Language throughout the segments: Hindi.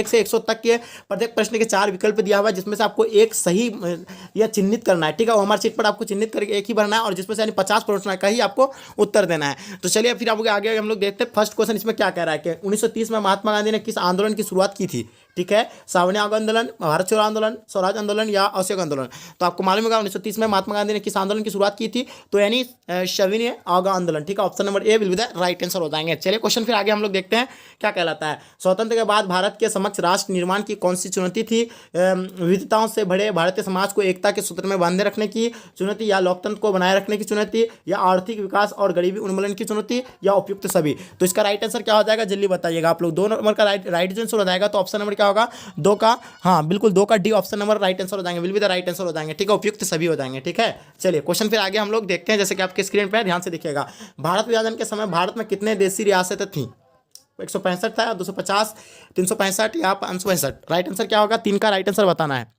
1 से 100 तक के प्रत्येक प्रश्न के 4 विकल्प दिया हुआ है, जिसमें से आपको एक सही या चिन्हित करना है। ठीक है, ओएमआर शीट पर आपको चिन्हित करके एक ही भरना है और जिसमें से यानी 50 प्रश्न का ही आपको उत्तर देना है। तो चलिए फिर आपको आगे हम लोग देखते हैं फर्स्ट क्वेश्चन इसमें क्या कह रहा है कि 1930 में महात्मा गांधी ने किस आंदोलन की शुरुआत की थी। ठीक है, सावनिया आंदोलन, भारत छोड़ो आंदोलन, स्वराज आंदोलन या असहयोग आंदोलन। तो आपको मालूम होगा 1930 में महात्मा गांधी ने किस आंदोलन की शुरुआत की थी, तो यानी सविनय अवज्ञा आंदोलन। ठीक है, option number A will be the right answer हो जाएंगे। चलिए क्वेश्चन फिर आगे हम लोग देखते हैं क्या कहलाता है। स्वतंत्र के बाद भारत के समक्ष राष्ट्र निर्माण की कौन सी चुनौती थी? विविधताओं से भरे भारतीय समाज को एकता के सूत्र में बांधे रखने की चुनौती, या लोकतंत्र को बनाए रखने की चुनौती, या आर्थिक विकास और गरीबी उन्मूलन की चुनौती, या उपयुक्त सभी। तो इसका राइट आंसर क्या हो जाएगा, जल्दी बताइएगा आप लोग। 2 नंबर का राइट आंसर हो जाएगा, तो ऑप्शन नंबर क्या होगा, 2 का, हाँ बिल्कुल 2 का D option number right answer हो जाएंगे, will be the right answer हो जाएंगे। ठीक है, उपयुक्त सभी हो जाएंगे। ठीक है, चलिए क्वेश्चन फिर आगे हम लोग देखते हैं, जैसे कि आपके स्क्रीन पर ध्यान से देखिएगा। भारत विभाजन के समय भारत में कितने देशी रियासतें थी? 165 था, 250, 365 या 565। राइट आंसर क्या होगा, 3 का राइट आंसर बताना है।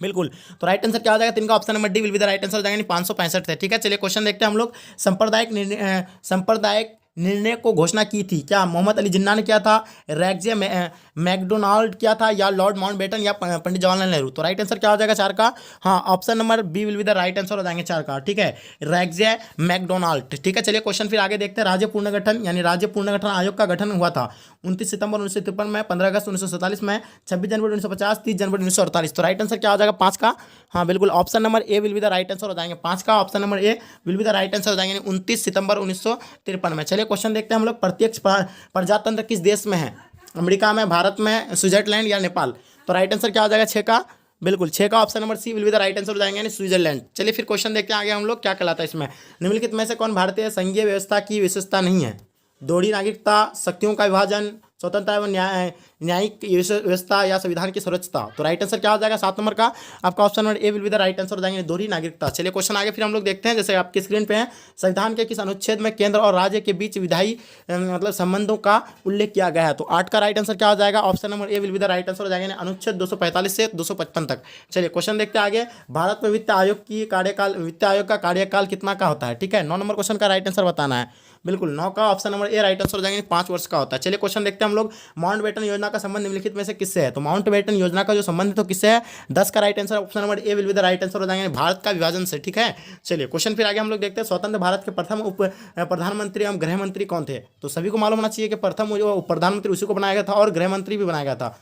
बिल्कुल, तो राइट आंसर क्या हो जाएगा, 3 का option number D will be the right answer हो जाएगा, 565 थे। ठीक है, चलिए क्वेश्चन देखते हैं हम लोग। सांप्रदायिक निर्णय को घोषणा की थी, क्या मोहम्मद अली जिन्ना ने किया था, रैग्जे मैकडोनाल्ड किया था, या लॉर्ड माउंटबेटन, या पंडित जवाहरलाल नेहरू? तो राइट आंसर क्या हो जाएगा 4 का, हाँ option number B will be the right answer हो जाएंगे 4 का। ठीक है, रैग्जे मैकडोनाल्ड। ठीक है, चलिए क्वेश्चन फिर आगे देखते हैं। राज्य पुनर्गठन यानी राज्य पुनर्गठन आयोग का गठन हुआ था 29 सितंबर 1953 में, 15 अगस्त 1947 में, 26 जनवरी 1950, 30 जनवरी 1948। तो राइट आंसर क्या हो जाएगा 5 का, हाँ बिल्कुल option number A will be the right answer हो जाएंगे। 5 का option number A will be the right answer हो जाएंगे 29 सितंबर 1953 में। चलिए क्वेश्चन देखते हैं हम लोग। प्रत्यक्ष प्रजातंत्र किस देश में है? अमेरिका में, भारत में, स्विट्जरलैंड या नेपाल? तो राइट आंसर क्या हो जाएगा 6 का, बिल्कुल 6 का option number C will be the right answer हो जाएंगे, यानी स्विट्जरलैंड। चलिए फिर क्वेश्चन देखते हैं आगे हम लोग क्या कहलाता है इसमें। निम्नलिखित में से कौन भारतीय संघीय व्यवस्था की विशेषता नहीं है? दोहरी नागरिकता, शक्तियों का विभाजन, स्वतंत्रता एवं न्यायिक व्यवस्था, या संविधान की सुरक्षता? तो राइट आंसर क्या हो जाएगा 7 नंबर का आपका option number A will be the right answer हो जाएंगे, दोहरी नागरिकता। चलिए क्वेश्चन आगे फिर हम लोग देखते हैं, जैसे आपके स्क्रीन पे है। संविधान के किस अनुच्छेद में केंद्र और राज्य के बीच विधायी मतलब संबंधों का उल्लेख किया गया है? तो 8 का राइट आंसर क्या हो जाएगा, option number A will be the right answer हो जाएगा, अनुच्छेद 245 से 255 तक। चलिए क्वेश्चन देखते हैं आगे। भारत में वित्त आयोग का कार्यकाल कितना का होता है? ठीक है, 9 नंबर क्वेश्चन का राइट आंसर बताना है। बिल्कुल 9 का option number A right answer हो जाएंगे, 5 वर्ष का होता है। चलिए क्वेश्चन देखते हैं हम लोग। माउंटबेटन योजना का संबंध निम्नलिखित में से किससे है? तो माउंटबेटन योजना का जो संबंध है तो किससे है? 10 का right answer option number A will be the right answer हो जाएंगे, भारत का विभाजन से। ठीक है, चलिए क्वेश्चन फिर आगे हम लोग देखते हैं। स्वतंत्र भारत के प्रथम उप प्रधानमंत्री एवं गृह मंत्री कौन थे? तो सभी को मालूम होना चाहिए कि प्रथम जो प्रधानमंत्री उसी को बनाया गया था और गृह मंत्री भी बनाया गया था।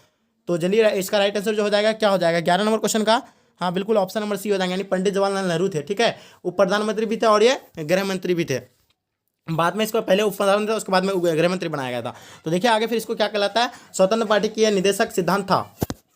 तो चलिए इसका राइट आंसर जो हो जाएगा क्या हो जाएगा 11 नंबर क्वेश्चन का, हाँ बिल्कुल ऑप्शन नंबर सी हो जाएंगे, यानी पंडित जवाहरलाल नेहरू थे। ठीक है, उप प्रधानमंत्री भी थे और ये गृह मंत्री भी थे। बाद में इसको पहले उप प्रधानमंत्री था, उसके बाद में गृह मंत्री बनाया गया था। तो देखिए आगे फिर इसको क्या कहलाता है। स्वतंत्र पार्टी की निदेशक सिद्धांत था,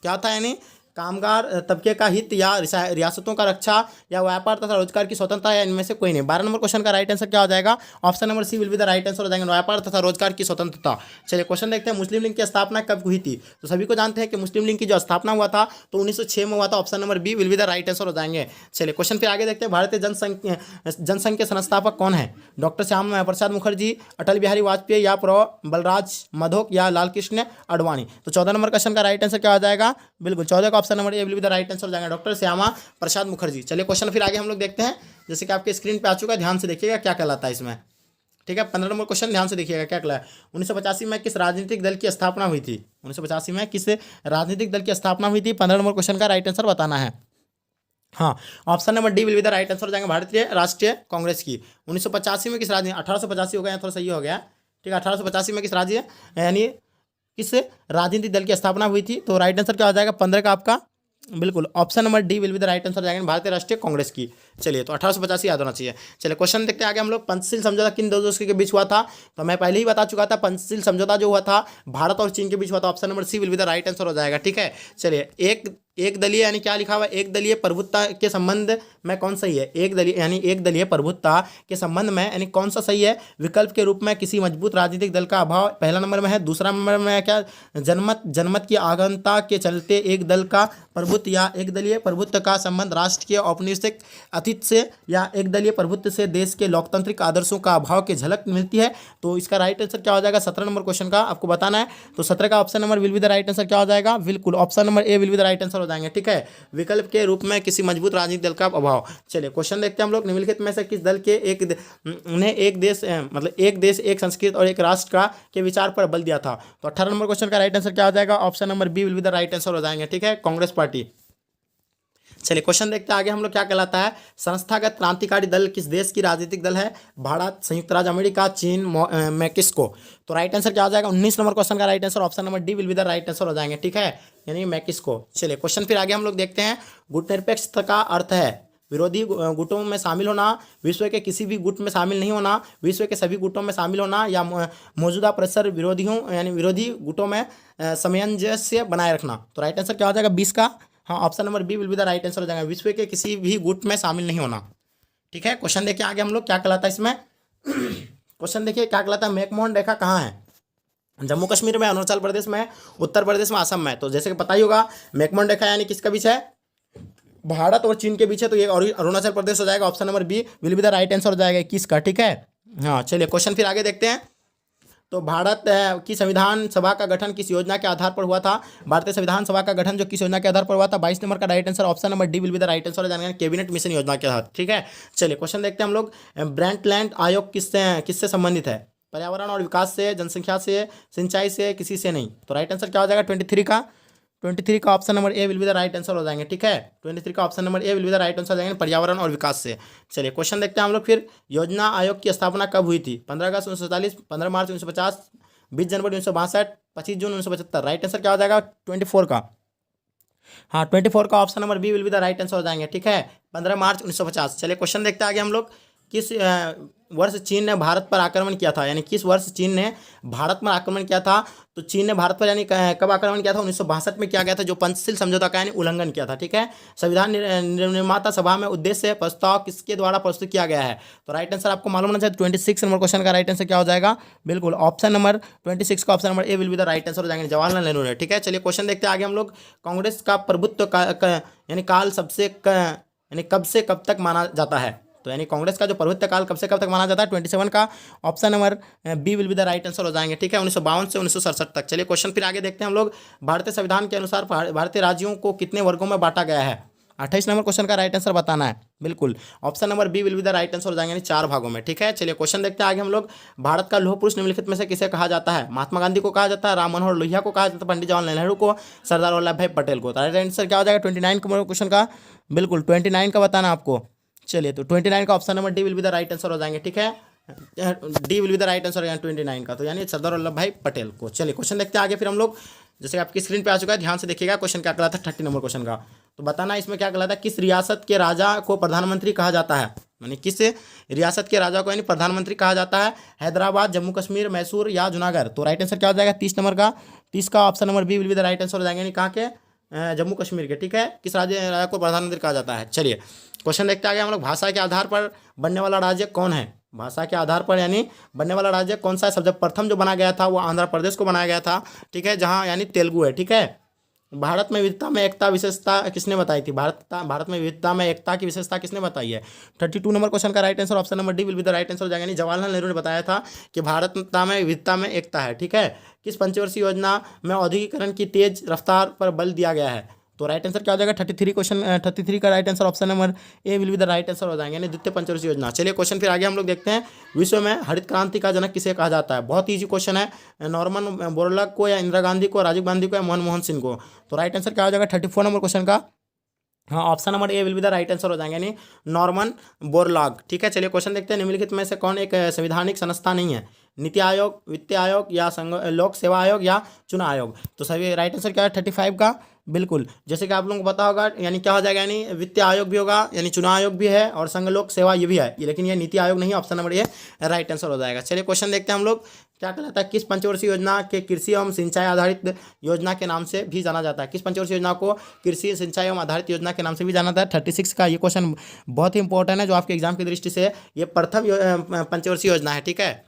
क्या था, यानी कामगार तबके का हित या रियासतों का रक्षा या व्यापार तथा रोजगार की स्वतंत्रता, या इनमें से कोई नहीं। 12 नंबर क्वेश्चन का राइट आंसर क्या हो जाएगा, option number C will be the right answer हो जाएंगे, व्यापार तथा रोजगार की स्वतंत्रता। चलिए क्वेश्चन देखते हैं। मुस्लिम लीग की स्थापना कब हुई थी? तो सभी को जानते हैं कि मुस्लिम लीग की जो स्थापना हुआ था तो 1906 में हुआ था, option number B will be the right answer हो जाएंगे। चलिए क्वेश्चन फिर आगे देखते हैं। भारतीय जनसंघ के संस्थापक कौन है? डॉक्टर श्यामा प्रसाद मुखर्जी, अटल बिहारी वाजपेयी, या प्रो बलराज मधोक, या लालकृष्ण आडवाणी? तो 14 नंबर क्वेश्चन का राइट आंसर क्या हो जाएगा, बिल्कुल 14 का option number A will be the right answer हो जाएगा, डॉक्टर श्यामा प्रसाद मुखर्जी। चलिए क्वेश्चन फिर आगे हम लोग देखते हैं, जैसे कि आपके स्क्रीन पे आ चुका है, ध्यान से देखिएगा क्या कहलाता है इसमें। ठीक है, 15 नंबर क्वेश्चन ध्यान से देखिएगा क्या कहला है। 1985 में किस राजनीतिक दल की स्थापना हुई थी? 1985 में किस राजनीतिक दल की स्थापना हुई थी? 15 नंबर क्वेश्चन का राइट आंसर बताना है। हाँ, option number D will be the right answer हो जाएगा, भारतीय राष्ट्रीय कांग्रेस की। 1985 में किस राज्य, 1885 हो गया, थोड़ा सही हो गया। ठीक है, 1885 में किस राज्य यानी किस राजनीतिक दल की स्थापना हुई थी? तो राइट आंसर क्या हो जाएगा 15 का आपका, बिल्कुल option number D will be the right answer जाएगा, भारतीय राष्ट्रीय कांग्रेस की। चलिए तो 1885 याद होना चाहिए। चलिए क्वेश्चन देखते हैं आगे हम लोग। पंचशील समझौता किन दो देशों के बीच हुआ था? तो मैं पहले ही बता चुका था, पंचशील समझौता जो हुआ था भारत और चीन के बीच हुआ था, option number C will be the right answer हो जाएगा। ठीक है, चलिए एक दलीय यानी क्या लिखा हुआ है, एक दलीय प्रभुत्ता के संबंध में कौन सही है? एक दलीय यानी एक दलीय प्रभुत्ता के संबंध में यानी कौन सा सही है? विकल्प के रूप में किसी मजबूत राजनीतिक दल का अभाव पहला नंबर में है। दूसरा नंबर में है क्या, जनमत की आगमता के चलते एक दल का प्रभुत्व या एक दलीय प्रभुत्व का संबंध राष्ट्र के औपनिवेशिक अतीत से या एक दलीय प्रभुत्व से देश के लोकतांत्रिक आदर्शों का अभाव की झलक मिलती है। तो इसका राइट आंसर क्या हो जाएगा 17 नंबर क्वेश्चन का आपको बताना है। तो 17 का option number will be the right answer क्या हो जाएगा, बिल्कुल option number A will be the right answer जाएंगे, ठीक है। विकल्प के रूप में किसी मजबूत राजनीतिक दल का अभाव। चलिए क्वेश्चन देखते हैं हम लोग, निम्नलिखित में से किस दल के उन्हें एक देश मतलब एक देश एक संस्कृति और एक राष्ट्र का के विचार पर बल दिया था। तो 18 नंबर क्वेश्चन का राइट आंसर क्या हो जाएगा, option number B will be the right answer हो जाएंगे, ठीक है, कांग्रेस पार्टी। चलिए क्वेश्चन देखते हैं आगे हम लोग क्या कहलाता है, संस्थागत क्रांतिकारी दल किस देश की राजनीतिक दल है, भारत, संयुक्त राज्य अमेरिका, चीन, मैक्सिको। तो राइट आंसर क्या हो जाएगा, 19 नंबर क्वेश्चन का right answer option number D will be the right answer हो जाएंगे, ठीक है, यानी मैक्सिको। चलिए क्वेश्चन फिर आगे हम लोग देखते हैं, गुटनिरपेक्षता का अर्थ है विरोधी गुटों में शामिल होना, विश्व के किसी भी गुट में शामिल नहीं होना, विश्व के सभी गुटों में शामिल होना, या मौजूदा परिसर विरोधियों यानी विरोधी गुटों में सामंजस्य बनाए रखना। तो राइट आंसर क्या हो जाएगा 20 का, हाँ, option number B will be the right answer हो जाएगा, विश्व के किसी भी गुट में शामिल नहीं होना, ठीक है। क्वेश्चन देखिए आगे हम लोग क्या कहलाता है इसमें क्वेश्चन देखिए क्या कहलाता है, मैकमोहन रेखा कहाँ है, जम्मू कश्मीर में, अरुणाचल प्रदेश में, उत्तर प्रदेश में, असम में। तो जैसे कि पता ही होगा मैकमोहन रेखा यानी किसके बीच है, भारत और चीन के बीच है, तो ये अरुणाचल प्रदेश हो जाएगा, option number B will be the right answer हो जाएगा 21 का, ठीक है। हाँ चलिए क्वेश्चन फिर आगे देखते हैं, तो भारत की संविधान सभा का गठन किस योजना के आधार पर हुआ था, भारतीय संविधान सभा का गठन जो किस योजना के आधार पर हुआ था, 22 नंबर का right answer option number D will be the right answer हो जाएगा, कैबिनेट मिशन योजना के आधार, ठीक है। चलिए क्वेश्चन देखते हैं हम लोग, ब्रांडलैंड आयोग किससे संबंधित है, पर्यावरण और विकास से, जनसंख्या से, सिंचाई से, किसी से नहीं। तो राइट आंसर क्या हो जाएगा 23 का option number A will be the right answer हो जाएंगे, ठीक है, 23 का option number A will be the right answer हो जाएंगे, पर्यावरण और विकास से। चलिए क्वेश्चन देखते हैं हम लोग फिर, योजना आयोग की स्थापना कब हुई थी, 15 अगस्त 1947, 15 मार्च 1950, 20 जनवरी 1962, 25 जून 1975। राइट आंसर क्या हो जाएगा 24 का, हाँ 24 का option number B will be the right answer हो जाएंगे, ठीक है, 15 मार्च 1950। चलिए क्वेश्चन देखते हैं आगे हम लोग, किस वर्ष चीन ने भारत पर आक्रमण किया था, यानी किस वर्ष चीन ने भारत पर आक्रमण किया था। तो चीन ने भारत पर यानी कब आक्रमण किया था, 1962 में किया गया था, जो पंचशील समझौता का यानी उल्लंघन किया था, ठीक है। संविधान निर्माता सभा में उद्देश्य प्रस्ताव किसके द्वारा प्रस्तुत किया गया है। तो राइट आंसर आपको मालूम होना चाहिए, 26 नंबर क्वेश्चन का राइट आंसर क्या हो जाएगा, बिल्कुल ऑप्शन नंबर 26 का option number A will be the right answer हो जाएंगे, जवाहरलाल नेहरू ने, ठीक है। चलिए क्वेश्चन देखते हैं आगे हम लोग, कांग्रेस का प्रभुत्व यानी काल यानी कब से कब तक माना जाता है। तो यानी कांग्रेस का जो प्रभुत्व काल कब से कब तक माना जाता है, 27 का option number B will be the right answer हो जाएंगे, ठीक है, 1952 से 1967 तक। चलिए क्वेश्चन फिर आगे देखते हैं हम लोग, भारतीय संविधान के अनुसार भारतीय राज्यों को कितने वर्गों में बांटा गया है। 28 नंबर क्वेश्चन का राइट आंसर बताना है, बिल्कुल option number B will be the right answer हो जाएंगे, यानी 4 भागों में, ठीक है। चलिए क्वेश्चन देखते हैं आगे हम लोग, भारत का लौह पुरुष निम्नलिखित में से किसे कहा जाता है, महात्मा गांधी को कहा जाता है, राम मनोहर लोहिया को कहा जाता है, पंडित जवाहरलाल नेहरू को, सरदार वल्लभ भाई पटेल को। तो राइट आंसर क्या हो जाएगा 29 क्वेश्चन का, बिल्कुल 29 का बताना आपको। चलिए तो 29 का option number D will be the right answer हो जाएंगे, ठीक है, D will be the right answer 29 का, तो यानी सरदार वल्लभ भाई पटेल को। चलिए क्वेश्चन देखते हैं आगे फिर हम लोग, जैसे आपकी स्क्रीन पे आ चुका है, ध्यान से देखिएगा, क्वेश्चन क्या कहलाता है 30 नंबर क्वेश्चन का। तो बताना इसमें क्या कहलाता है, किस रियासत के राजा को प्रधानमंत्री कहा जाता है, यानी किस रियासत के राजा को यानी प्रधानमंत्री कहा जाता है, हैदराबाद, जम्मू कश्मीर, मैसूर या जूनागढ़। तो राइट आंसर क्या हो जाएगा 30 नंबर का, 30 का option number B will be the right answer हो जाएंगे, यानी कहाँ के, जम्मू कश्मीर के, ठीक है, किस राजा को प्रधानमंत्री कहा जाता है। चलिए क्वेश्चन देखते आगे हम लोग, भाषा के आधार पर बनने वाला राज्य कौन है, भाषा के आधार पर यानी बनने वाला राज्य कौन सा है। सबसे प्रथम जो बना गया था वो आंध्र प्रदेश को बनाया गया था, ठीक है, जहाँ यानी तेलुगु है, ठीक है। भारत में विविधता में एकता विशेषता किसने बताई थी, भारत में विविधता में एकता की विशेषता किसने बताई है। 32 नंबर क्वेश्चन का right answer option number D will be the right answer हो जाएगा, यानी जवाहरलाल नेहरू ने बताया था कि भारत में विविधता में एकता है, ठीक है। किस पंचवर्षीय योजना में औद्योगिकरण की तेज रफ्तार पर बल दिया गया है। तो राइट आंसर क्या हो जाएगा 33 का right answer option number A will be the right answer हो जाएंगे, यानी द्वितीय पंचवर्षीय योजना। चलिए क्वेश्चन फिर आगे हम लोग देखते हैं, विश्व में हरित क्रांति का जनक किसे कहा जाता है। बहुत ईजी क्वेश्चन है, नॉर्मन बोरलॉग को या इंदिरा गांधी को, राजीव गांधी को या मनमोहन सिंह को। तो राइट आंसर क्या हो जाएगा 34 नंबर क्वेश्चन का, हाँ option number A will be the right answer हो जाएंगे, यानी नॉर्मन बोरलॉग, ठीक है। चलिए क्वेश्चन देखते हैं, निम्नलिखित में से कौन एक संवैधानिक संस्था नहीं है, नीति आयोग, वित्त आयोग या लोक सेवा आयोग या चुनाव आयोग। तो सभी राइट आंसर क्या है 35 का, बिल्कुल जैसे कि आप लोगों को पता होगा, यानी क्या हो जाएगा, यानी वित्त आयोग भी होगा, यानी चुनाव आयोग भी है और संघ लोक सेवा ये भी है, लेकिन ये नीति आयोग नहीं, ऑप्शन नंबर ये राइट आंसर हो जाएगा। चलिए क्वेश्चन देखते हैं हम लोग, क्या कहलाता है, किस पंचवर्षीय योजना के कृषि एवं सिंचाई आधारित योजना के नाम से भी जाना जाता है। किस पंचवर्षीय योजना को कृषि सिंचाई एवं आधारित योजना के नाम से भी जाना जाता है। 36 का ये क्वेश्चन बहुत ही इंपॉर्टेंट है, जो आपके एग्जाम की दृष्टि से ये प्रथम पंचवर्षीय योजना है, ठीक है।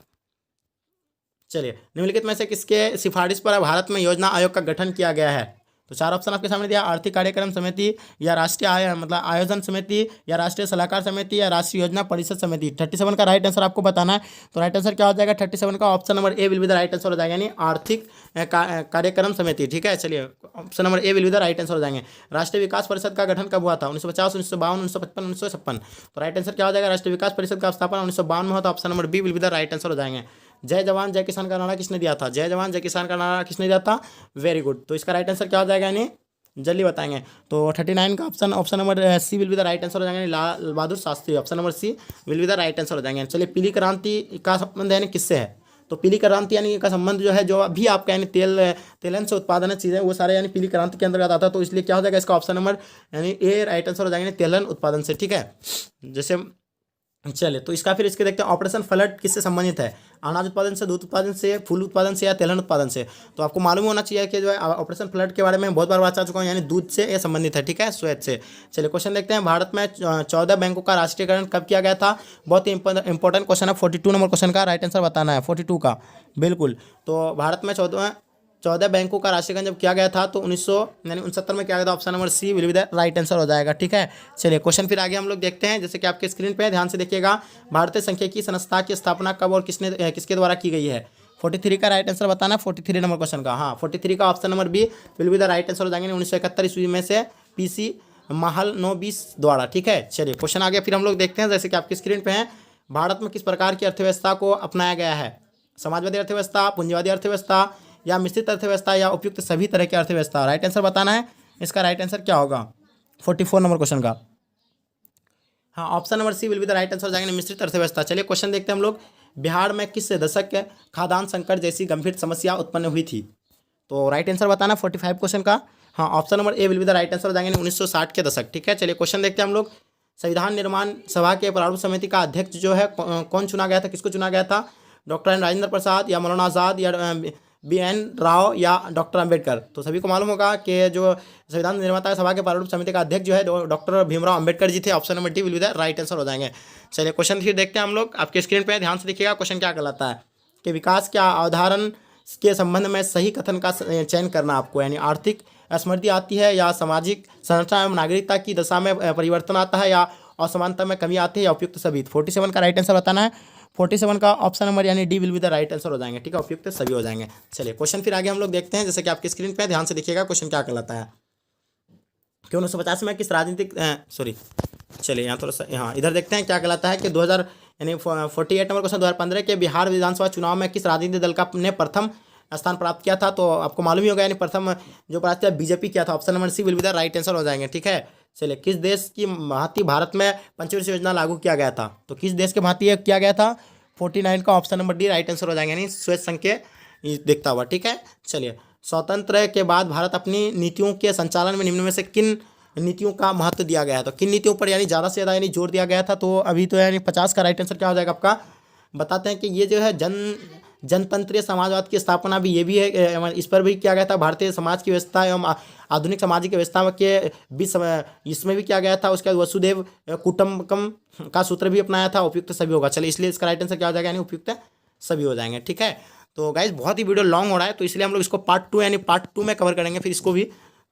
चलिए निम्नलिखित में से किसके सिफारिश पर भारत में योजना आयोग का गठन किया गया है। तो 4 ऑप्शन आपके सामने दिया, आर्थिक कार्यक्रम समिति या राष्ट्रीय मतलब आयोजन समिति या राष्ट्रीय सलाहकार समिति या राष्ट्रीय योजना परिषद समिति। 37 का राइट आंसर आपको बताना है। तो राइट आंसर क्या हो जाएगा 37 का option number A will be the right answer हो जाएगा, यानी आर्थिक कार्यक्रम समिति, ठीक है। चलिए option number A will be the right answer हो जाएंगे। राष्ट्रीय विकास परिषद का गठन कब हुआ था? 1950, 1952, 1955, 1956। तो राइट आंसर क्या हो जाएगा? राष्ट्रीय विकास परिषद का स्थापना 1952 में हुआ था। Option number B will be the right answer हो जाएंगे। जय जवान जय किसान का नारा किसने दिया था? जय जवान जय किसान का नारा किसने दिया था? Very good. तो इसका राइट आंसर क्या हो जाएगा? यानी जल्दी बताएंगे। तो 39 का option number C will be the right answer हो जाएंगे, Lal Bahadur Shastri. Option number C will be the right answer हो जाएंगे। चलिए, पीली क्रांति का संबंध यानी किससे है? तो पीली क्रांति यानी का संबंध जो है, जो अभी आपका यानी तेलन से उत्पादन चीज़ें वो सारे यानी पीली क्रांति के अंतर्गत आता है। तो इसलिए क्या हो जाएगा? इसका ऑप्शन नंबर यानी ए राइट आंसर हो जाएंगे, तेलन उत्पादन से। ठीक है, जैसे चलिए, तो इसका फिर इसके देखते हैं ऑपरेशन फ्लड किससे संबंधित है? अनाज उत्पादन से, दूध उत्पादन से, फूल उत्पादन से या तेलन उत्पादन से? तो आपको मालूम होना चाहिए कि जो है ऑपरेशन फ्लड के बारे में बहुत बार बात कर चुका हूँ, यानी दूध से ये संबंधित है। ठीक है, श्वेत से। चलिए, क्वेश्चन देखते हैं। भारत में 14 बैंकों का राष्ट्रीयकरण कब किया गया था? बहुत ही इंपॉर्टेंट क्वेश्चन है। 42 नंबर क्वेश्चन का राइट आंसर बताना है, 42 का। बिल्कुल। तो भारत में 14 बैंकों का राष्ट्रीयकरण जब किया गया था तो 1969 में किया गया था। Option number C will be the right answer हो जाएगा। ठीक है, चलिए क्वेश्चन फिर आगे हम लोग देखते हैं, जैसे कि आपके स्क्रीन पे ध्यान से देखिएगा। भारतीय सांख्यिकी संस्था की स्थापना कब और किसके द्वारा की गई है? 43 का राइट आंसर बताना, 43 नंबर क्वेश्चन का। हाँ, 43 का option number B will be the right answer हो जाएंगे। 1971 ईस्वी में से PC महालनोबिस द्वारा। ठीक है, चलिए क्वेश्चन आगे फिर हम लोग देखते हैं, जैसे कि आपकी स्क्रीन पे है। भारत में किस प्रकार की अर्थव्यवस्था को अपनाया गया है? समाजवादी अर्थव्यवस्था, पूंजीवादी अर्थव्यवस्था या मिश्रित अर्थव्यवस्था या उपयुक्त सभी तरह की अर्थव्यवस्था? राइट आंसर बताना है। इसका राइट आंसर क्या होगा? 44 नंबर क्वेश्चन का। हाँ, option number C will be the right answer हो जाएंगे, मिश्रित अर्थव्यवस्था। चलिए क्वेश्चन देखते हैं हम लोग। बिहार में किस दशक के खाद्यान्न संकट जैसी गंभीर समस्या उत्पन्न हुई थी? तो राइट आंसर बताना 45 क्वेश्चन का। हाँ, option number A will be the right answer हो जाएंगे, 1960 के दशक। ठीक है, चलिए क्वेश्चन देखते हैं हम लोग। संविधान निर्माण सभा के प्रारूप समिति का अध्यक्ष जो है कौन चुना गया था? किसको चुना गया था? डॉक्टर राजेंद्र प्रसाद या मौलाना आज़ाद या BN राव या डॉक्टर अंबेडकर? तो सभी को मालूम होगा कि जो संविधान निर्माता सभा के प्रारूप समिति का अध्यक्ष जो है डॉक्टर भीमराव अंबेडकर जी थे। Option number D will be the right answer हो जाएंगे। चलिए क्वेश्चन फिर देखते हैं हम लोग। आपके स्क्रीन पे ध्यान से देखिएगा, क्वेश्चन क्या कहलाता है कि विकास के अवधारण के संबंध में सही कथन का चयन करना आपको, यानी आर्थिक असमृद्धि आती है या सामाजिक संरचना एवं नागरिकता की दशा में परिवर्तन आता है या असमानता में कमी आती है या उपयुक्त सभी? 47 का राइट आंसर बताना है। 47 का ऑप्शन नंबर यानी D will be the right answer हो जाएंगे। ठीक है, उपयुक्त सभी हो जाएंगे। चलिए क्वेश्चन फिर आगे हम लोग देखते हैं, जैसे कि आपकी स्क्रीन पे ध्यान से देखिएगा, क्वेश्चन क्या कहलाता है कि 1950 में किस राजनीतिक चलिए यहाँ थोड़ा सा यहाँ इधर देखते हैं क्या कहलाता है कि 2000 यानी 48 नंबर क्वेश्चन, 2015 के बिहार विधानसभा चुनाव में किस राजनीतिक दल का ने प्रथम स्थान प्राप्त किया था? तो आपको मालूम ही होगा, यानी प्रथम जो प्राप्त किया बीजेपी किया था। Option number C will be the right answer हो जाएंगे। ठीक है, चलिए किस देश की भांति भारत में पंचवर्षीय योजना लागू किया गया था? तो किस देश के भांति किया गया था? 49 का option number D right answer हो जाएंगे, यानी श्वेत संघ के देखता हुआ। ठीक है, चलिए स्वतंत्र के बाद भारत अपनी नीतियों के संचालन में निम्न में से किन नीतियों का महत्व दिया गया है? तो किन नीतियों पर यानी ज़्यादा से ज़्यादा यानी जोर दिया गया था? तो अभी तो यानी 50 का राइट आंसर क्या हो जाएगा आपका? बताते हैं कि ये जो है जनतंत्रीय समाजवाद की स्थापना भी ये भी है, इस पर भी किया गया था। भारतीय समाज की व्यवस्था एवं आधुनिक सामाजिक व्यवस्था के बीच इसमें भी किया गया था। उसके बाद वसुदेव कुटुंबकम का सूत्र भी अपनाया था। उपयुक्त सभी होगा। चलिए इसलिए इसका राइट आंसर क्या हो जाएगा? यानी उपयुक्त सभी हो जाएंगे। ठीक है, तो गाइज बहुत ही वीडियो लॉन्ग हो रहा है, तो इसलिए हम लोग इसको पार्ट 2 यानी पार्ट 2 में कवर करेंगे फिर इसको भी।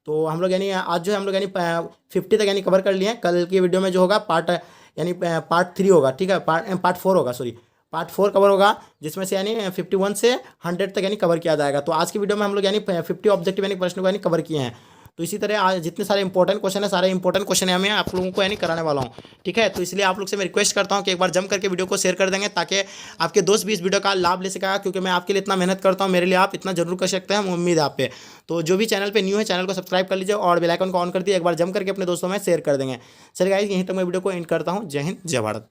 तो हम लोग यानी आज जो है हम लोग यानी 50 तक यानी कवर कर लिए। कल की वीडियो में जो होगा पार्ट 3 होगा। ठीक है, पार्ट 4 होगा, सॉरी पार्ट 4 कवर होगा, जिसमें से यानी 51 से 100 तक यानी कवर किया जाएगा। तो आज की वीडियो में हम लोग यानी 50 ऑब्जेक्टिव यानी प्रश्नों को यानी कवर किए हैं। तो इसी तरह आज जितने सारे इंपॉर्टेंट क्वेश्चन है, सारे इंपॉर्टेंट क्वेश्चन है मैं आप लोगों को यानी कराने वाला हूँ। ठीक है, तो इसलिए आप लोग से मैं रिक्वेस्ट करता हूँ कि एक बार जम करके वीडियो को शेयर कर देंगे, ताकि आपके दोस्त भी इस वीडियो का लाभ ले सकेगा। क्योंकि मैं आपके लिए इतना मेहनत करता हूँ, मेरे लिए आप इतना जरूर कर सकते हैं, उम्मीद है आप पे। तो जो भी चैनल पे न्यू है, चैनल को सब्सक्राइब कर लीजिए और बेल आइकन को ऑन कर दिए, एक बार जम करके अपने दोस्तों में शेयर कर देंगे। चलिए गाइस, यहीं तक मैं वीडियो को एंड करता हूँ। जय हिंद, जय भारत।